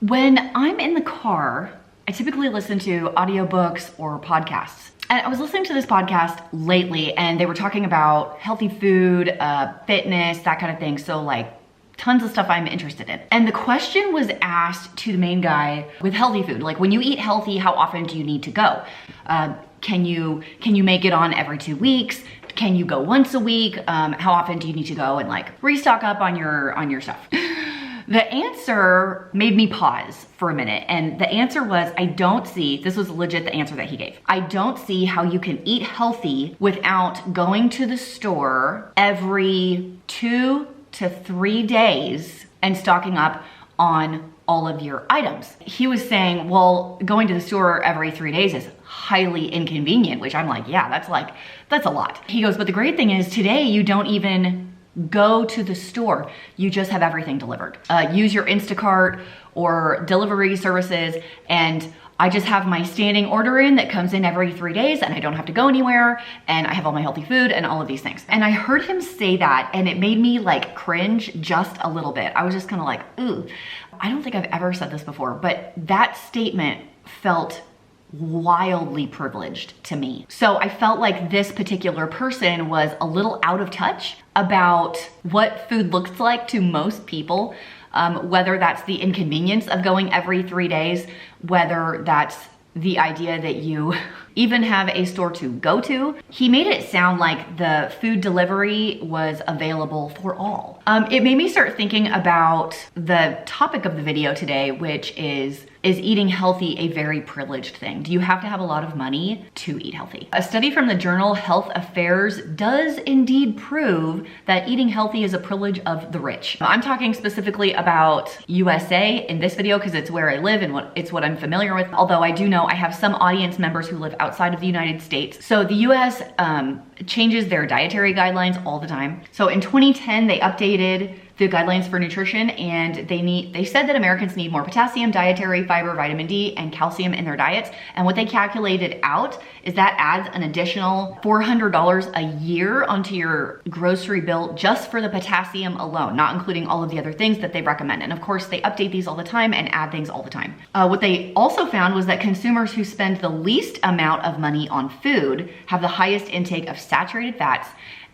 When I'm in the car, I typically listen to audiobooks or podcasts. And I was listening to this podcast lately and they were talking about healthy food, fitness, that kind of thing. So like tons of stuff I'm interested in. And the question was asked to the main guy with healthy food. Like when you eat healthy, how often do you need to go? Can you make it on every 2 weeks? Can you go once a week? How often do you need to go and like restock up on your stuff? The answer made me pause for a minute. And the answer was, I don't see, this was legit the answer that he gave. I don't see how you can eat healthy without going to the store every 2 to 3 days and stocking up on all of your items. He was saying, well, going to the store every 3 days is highly inconvenient, which I'm like, yeah, that's a lot. He goes, but the great thing is today you don't even go to the store. You just have everything delivered. Use your Instacart or delivery services, and I just have my standing order in that comes in every 3 days and I don't have to go anywhere, and I have all my healthy food and all of these things. And I heard him say that and it made me like cringe just a little bit. I was just kind of like, ooh, I don't think I've ever said this before, but that statement felt wildly privileged to me. So I felt like this particular person was a little out of touch about what food looks like to most people, whether that's the inconvenience of going every 3 days, whether that's the idea that you even have a store to go to. He made it sound like the food delivery was available for all. It made me start thinking about the topic of the video today, which is eating healthy a very privileged thing? Do you have to have a lot of money to eat healthy? A study from the journal Health Affairs does indeed prove that eating healthy is a privilege of the rich. I'm talking specifically about USA in this video because it's where I live and it's what I'm familiar with. Although I do know I have some audience members who live outside of the United States. So the US changes their dietary guidelines all the time. So in 2010, they updated the guidelines for nutrition, and they said that Americans need more potassium, dietary fiber, vitamin D, and calcium in their diets. And what they calculated out is that adds an additional $400 a year onto your grocery bill just for the potassium alone, not including all of the other things that they recommend. And of course, they update these all the time and add things all the time. What they also found was that consumers who spend the least amount of money on food have the highest intake of saturated fats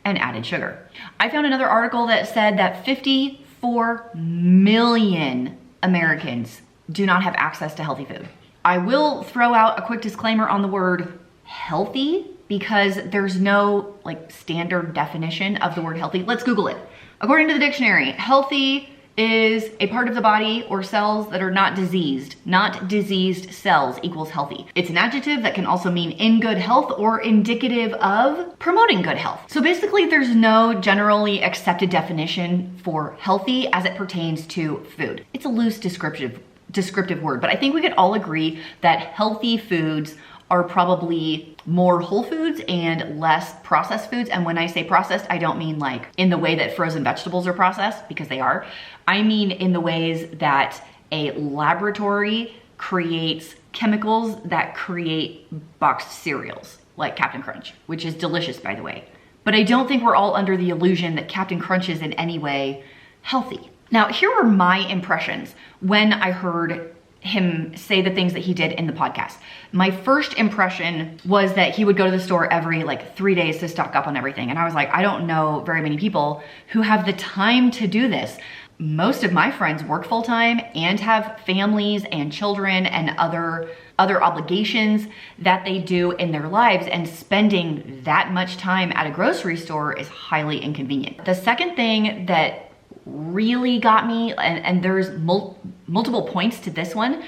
and added sugar. I found another article that said that 54 million Americans do not have access to healthy food. I will throw out a quick disclaimer on the word healthy because there's no like standard definition of the word healthy. Let's Google it. According to the dictionary, healthy is a part of the body or cells that are not diseased. Not diseased cells equals healthy. It's an adjective that can also mean in good health or indicative of promoting good health. So basically there's no generally accepted definition for healthy as it pertains to food. It's a loose descriptive word, but I think we could all agree that healthy foods are probably more whole foods and less processed foods. And when I say processed, I don't mean like in the way that frozen vegetables are processed, because they are. I mean in the ways that a laboratory creates chemicals that create boxed cereals, like Captain Crunch, which is delicious, by the way. But I don't think we're all under the illusion that Captain Crunch is in any way healthy. Now, here were my impressions when I heard him say the things that he did in the podcast. My first impression was that he would go to the store every like 3 days to stock up on everything. And I was like, I don't know very many people who have the time to do this. Most of my friends work full time and have families and children and other obligations that they do in their lives, and spending that much time at a grocery store is highly inconvenient. The second thing that really got me, and there's multiple points to this one,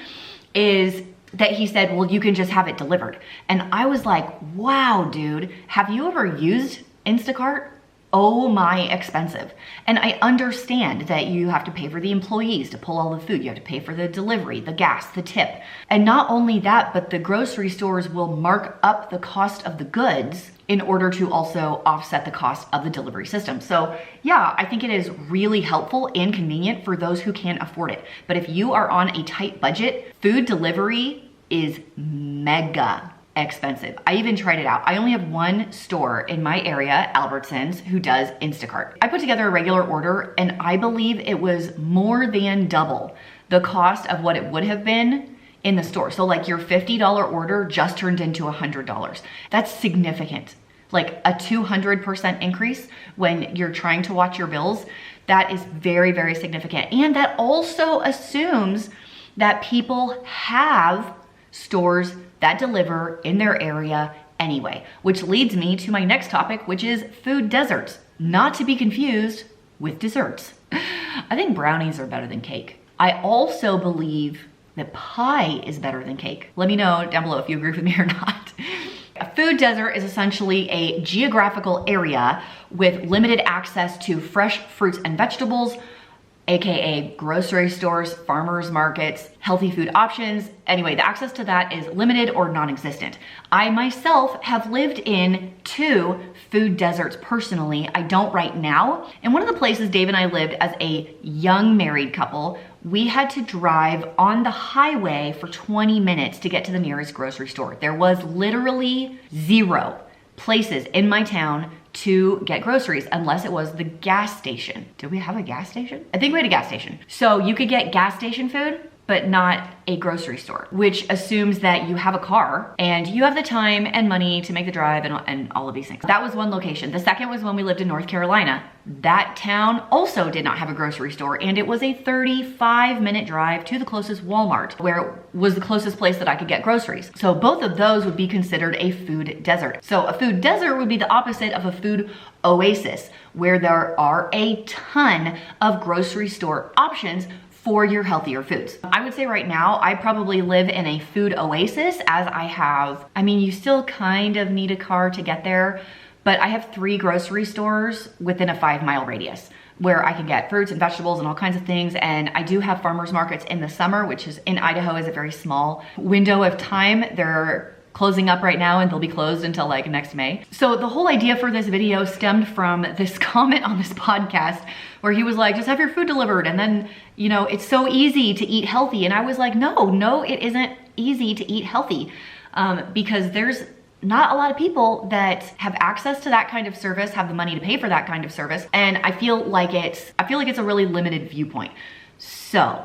is that he said, well, you can just have it delivered. And I was like, wow, dude, have you ever used Instacart? Oh my, expensive. And I understand that you have to pay for the employees to pull all the food. You have to pay for the delivery, the gas, the tip. And not only that, but the grocery stores will mark up the cost of the goods in order to also offset the cost of the delivery system. So yeah, I think it is really helpful and convenient for those who can't afford it. But if you are on a tight budget, food delivery is mega expensive. I even tried it out. I only have one store in my area, Albertsons, who does Instacart. I put together a regular order and I believe it was more than double the cost of what it would have been in the store. So like your $50 order just turned into $100. That's significant. Like a 200% increase when you're trying to watch your bills. That is very, very significant. And that also assumes that people have stores that deliver in their area anyway, which leads me to my next topic, which is food deserts, not to be confused with desserts. I think brownies are better than cake. I also believe that pie is better than cake. Let me know down below if you agree with me or not. A food desert is essentially a geographical area with limited access to fresh fruits and vegetables, AKA grocery stores, farmers markets, healthy food options. Anyway, the access to that is limited or non-existent. I myself have lived in 2 food deserts personally. I don't right now. And one of the places Dave and I lived as a young married couple, we had to drive on the highway for 20 minutes to get to the nearest grocery store. There was literally 0 places in my town to get groceries unless it was the gas station. Did we have a gas station? I think we had a gas station. So you could get gas station food, but not a grocery store, which assumes that you have a car and you have the time and money to make the drive and all of these things. That was one location. The second was when we lived in North Carolina. That town also did not have a grocery store, and it was a 35-minute drive to the closest Walmart, where it was the closest place that I could get groceries. So both of those would be considered a food desert. So a food desert would be the opposite of a food oasis, where there are a ton of grocery store options for your healthier foods. I would say right now, I probably live in a food oasis, as I mean, you still kind of need a car to get there, but I have 3 grocery stores within a 5-mile radius where I can get fruits and vegetables and all kinds of things. And I do have farmers markets in the summer, which is in Idaho is a very small window of time. They're closing up right now and they'll be closed until like next May. So the whole idea for this video stemmed from this comment on this podcast where he was like, just have your food delivered. And then, you know, it's so easy to eat healthy. And I was like, no, it isn't easy to eat healthy because there's not a lot of people that have access to that kind of service, have the money to pay for that kind of service. And I feel like it's a really limited viewpoint. So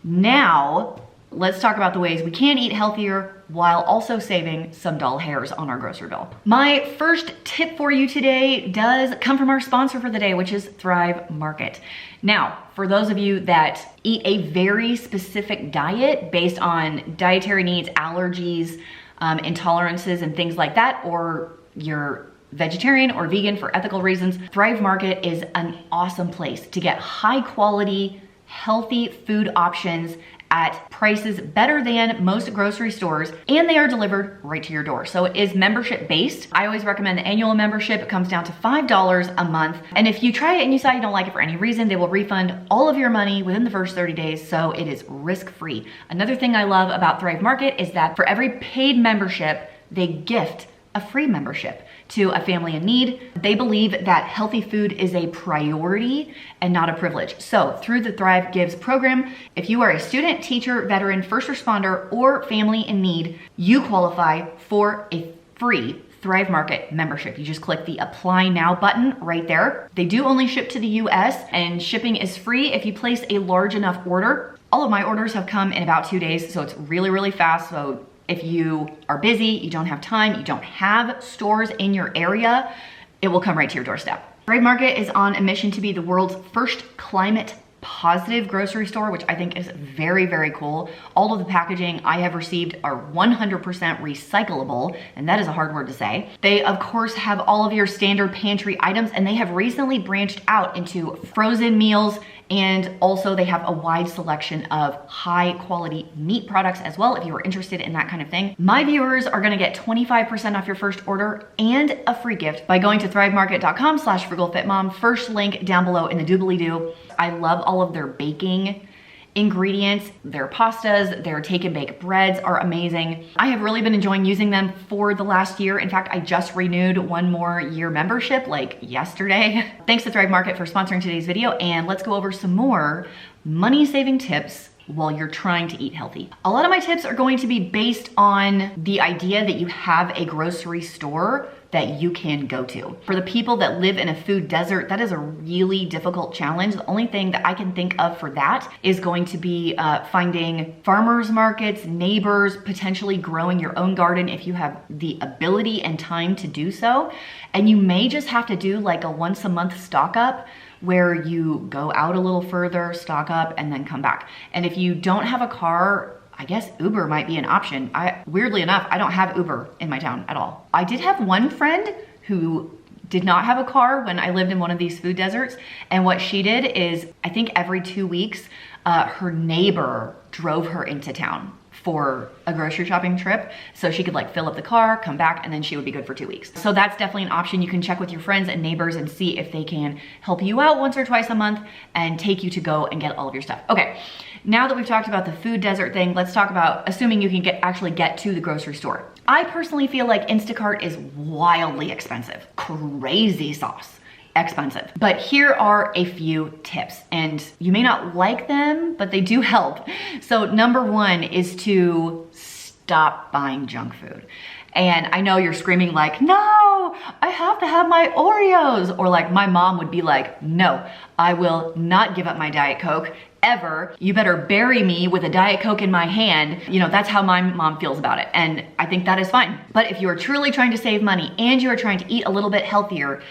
now let's talk about the ways we can eat healthier while also saving some dull hairs on our grocery bill. My first tip for you today does come from our sponsor for the day, which is Thrive Market. Now, for those of you that eat a very specific diet based on dietary needs, allergies, intolerances, and things like that, or you're vegetarian or vegan for ethical reasons, Thrive Market is an awesome place to get high quality, healthy food options at prices better than most grocery stores, and they are delivered right to your door. So it is membership based. I always recommend the annual membership. It comes down to $5 a month. And if you try it and you decide you don't like it for any reason, they will refund all of your money within the first 30 days. So it is risk-free. Another thing I love about Thrive Market is that for every paid membership, they gift a free membership to a family in need. They believe that healthy food is a priority and not a privilege. So through the Thrive Gives program, if you are a student, teacher, veteran, first responder, or family in need, you qualify for a free Thrive Market membership. You just click the Apply Now button right there. They do only ship to the US, and shipping is free if you place a large enough order. All of my orders have come in about 2 days, so it's really, really fast. So if you are busy, you don't have time, you don't have stores in your area, it will come right to your doorstep. Thrive Market is on a mission to be the world's first climate positive grocery store, which I think is very, very cool. All of the packaging I have received are 100% recyclable, and that is a hard word to say. They, of course, have all of your standard pantry items, and they have recently branched out into frozen meals, and also they have a wide selection of high quality meat products as well, if you are interested in that kind of thing. My viewers are gonna get 25% off your first order and a free gift by going to thrivemarket.com/frugalfitmom. First link down below in the doobly-doo. I love all of their baking ingredients. Their pastas, their take and bake breads are amazing. I have really been enjoying using them for the last year. In fact, I just renewed 1 more year membership like yesterday. Thanks to Thrive Market for sponsoring today's video, and let's go over some more money saving tips while you're trying to eat healthy. A lot of my tips are going to be based on the idea that you have a grocery store that you can go to. For the people that live in a food desert, that is a really difficult challenge. The only thing that I can think of for that is going to be finding farmers markets, neighbors, potentially growing your own garden if you have the ability and time to do so. And you may just have to do like a once a month stock up where you go out a little further, stock up, and then come back. And if you don't have a car, I guess Uber might be an option. Weirdly enough, I don't have Uber in my town at all. I did have one friend who did not have a car when I lived in one of these food deserts. And what she did is, I think every 2 weeks, her neighbor drove her into town for a grocery shopping trip. So she could like fill up the car, come back, and then she would be good for 2 weeks. So that's definitely an option. You can check with your friends and neighbors and see if they can help you out once or twice a month and take you to go and get all of your stuff. Okay. Now that we've talked about the food desert thing, let's talk about assuming you can actually get to the grocery store. I personally feel like Instacart is wildly expensive. Crazy sauce expensive. But here are a few tips, and you may not like them, but they do help. So number one is to stop buying junk food. And I know you're screaming like, no, I have to have my Oreos. Or like my mom would be like, no, I will not give up my Diet Coke ever. You better bury me with a Diet Coke in my hand. You know, that's how my mom feels about it. And I think that is fine. But if you are truly trying to save money and you are trying to eat a little bit healthier,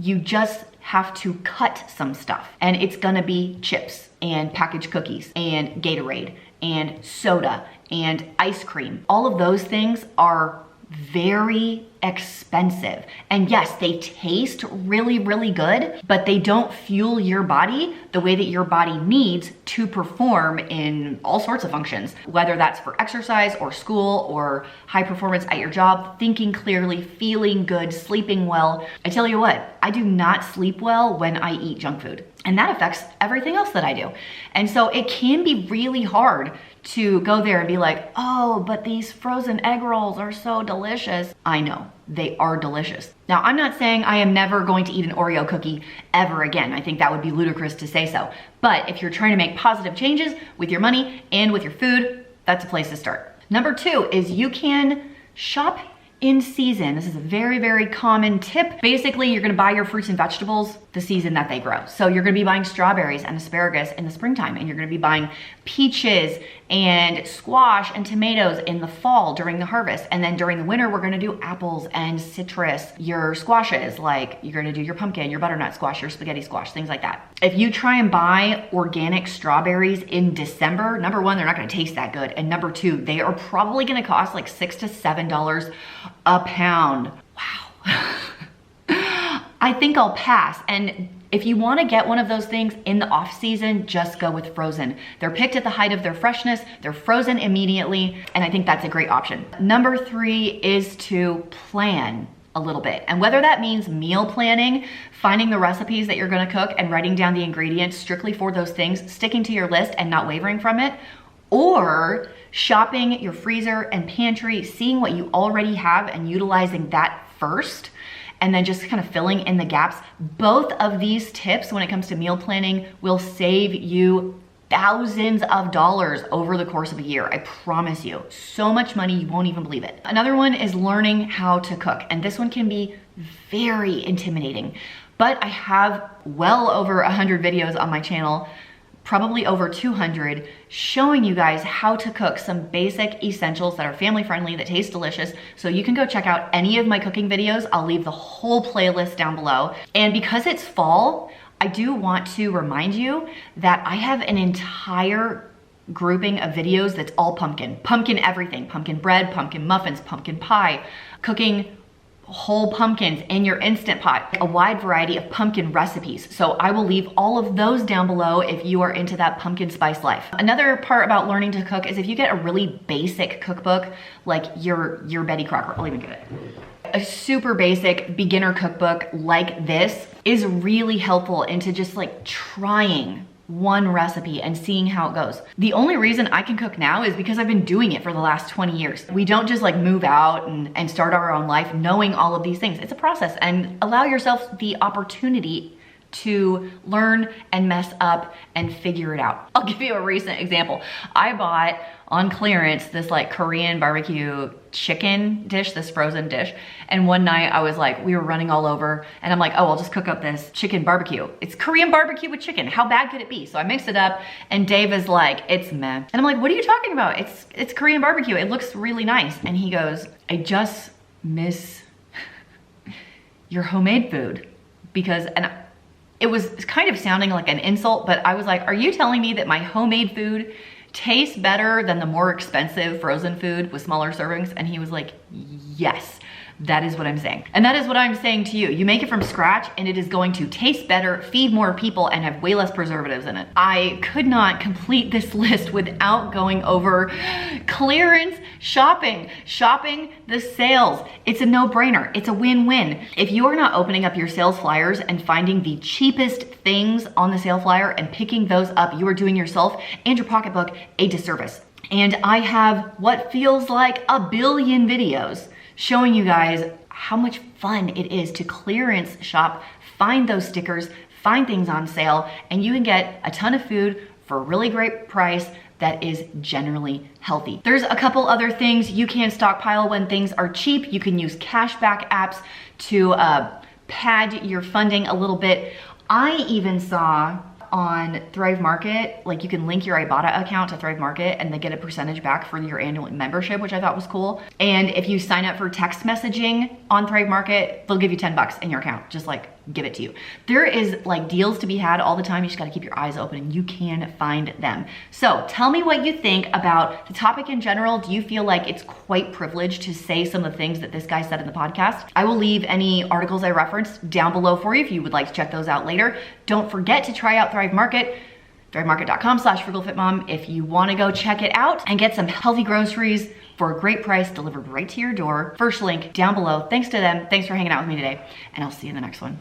you just have to cut some stuff. And it's gonna be chips and packaged cookies and Gatorade and soda and ice cream. All of those things are very expensive. And yes, they taste really, really good, but they don't fuel your body the way that your body needs to perform in all sorts of functions, whether that's for exercise or school or high performance at your job, thinking clearly, feeling good, sleeping well. I tell you what, I do not sleep well when I eat junk food, and that affects everything else that I do. And so it can be really hard to go there and be like, oh, but these frozen egg rolls are so delicious. I know, they are delicious. Now, I'm not saying I am never going to eat an Oreo cookie ever again. I think that would be ludicrous to say so. But if you're trying to make positive changes with your money and with your food, that's a place to start. Number two is you can shop in season. This is a very, very common tip. Basically, you're gonna buy your fruits and vegetables the season that they grow. So you're gonna be buying strawberries and asparagus in the springtime, and you're gonna be buying peaches and squash and tomatoes in the fall during the harvest. And then during the winter, we're gonna do apples and citrus, your squashes, like you're gonna do your pumpkin, your butternut squash, your spaghetti squash, things like that. If you try and buy organic strawberries in December, number one, they're not gonna taste that good. And number two, they are probably gonna cost like $6 to $7 a pound. Wow. I think I'll pass. And if you want to get one of those things in the off season, just go with frozen. They're picked at the height of their freshness. They're frozen immediately. And I think that's a great option. Number three is to plan a little bit. And whether that means meal planning, finding the recipes that you're going to cook and writing down the ingredients strictly for those things, sticking to your list and not wavering from it, or shopping your freezer and pantry, seeing what you already have and utilizing that first, and then just kind of filling in the gaps. Both of these tips when it comes to meal planning will save you thousands of dollars over the course of a year. I promise you. So much money, you won't even believe it. Another one is learning how to cook. And this one can be very intimidating, but I have well over 100 videos on my channel, probably over 200, showing you guys how to cook some basic essentials that are family friendly, that taste delicious. So you can go check out any of my cooking videos. I'll leave the whole playlist down below. And because it's fall, I do want to remind you that I have an entire grouping of videos that's all pumpkin. Pumpkin everything. Pumpkin bread, pumpkin muffins, pumpkin pie, cooking whole pumpkins in your Instant Pot, a wide variety of pumpkin recipes. So I will leave all of those down below if you are into that pumpkin spice life. Another part about learning to cook is if you get a really basic cookbook, like your Betty Crocker, I'll even get it. A super basic beginner cookbook like this is really helpful into just like trying one recipe and seeing how it goes. The only reason I can cook now is because I've been doing it for the last 20 years. We don't just like move out and start our own life knowing all of these things. It's a process, and allow yourself the opportunity to learn and mess up and figure it out. I'll give you a recent example. I bought on clearance this like Korean barbecue chicken dish, this frozen dish. And one night I was like, we were running all over and I'm like, oh, I'll just cook up this chicken barbecue. It's Korean barbecue with chicken. How bad could it be? So I mixed it up and Dave is like, it's meh. And I'm like, what are you talking about? It's Korean barbecue. It looks really nice. And he goes, I just miss your homemade food because, and it was kind of sounding like an insult, but I was like, are you telling me that my homemade food tastes better than the more expensive frozen food with smaller servings? And he was like, yes, that is what I'm saying. And that is what I'm saying to you. You make it from scratch and it is going to taste better, feed more people, and have way less preservatives in it. I could not complete this list without going over clearance shopping the sales. It's a no-brainer. It's a win-win. If you are not opening up your sales flyers and finding the cheapest things on the sale flyer and picking those up, you are doing yourself and your pocketbook a disservice. And I have what feels like a billion videos showing you guys how much fun it is to clearance shop, find those stickers, find things on sale, and you can get a ton of food for a really great price that is generally healthy. There's a couple other things you can stockpile when things are cheap. You can use cashback apps to pad your funding a little bit. I even saw on Thrive Market, like you can link your Ibotta account to Thrive Market and they get a percentage back for your annual membership, which I thought was cool. And if you sign up for text messaging on Thrive Market, they'll give you $10 in your account, just like give it to you. There is like deals to be had all the time. You just gotta keep your eyes open and you can find them. So tell me what you think about the topic in general. Do you feel like it's quite privileged to say some of the things that this guy said in the podcast? I will leave any articles I referenced down below for you if you would like to check those out later. Don't forget to try out Thrive Market, thrivemarket.com/frugalfitmom if you wanna go check it out and get some healthy groceries for a great price delivered right to your door. First link down below. Thanks to them. Thanks for hanging out with me today, and I'll see you in the next one.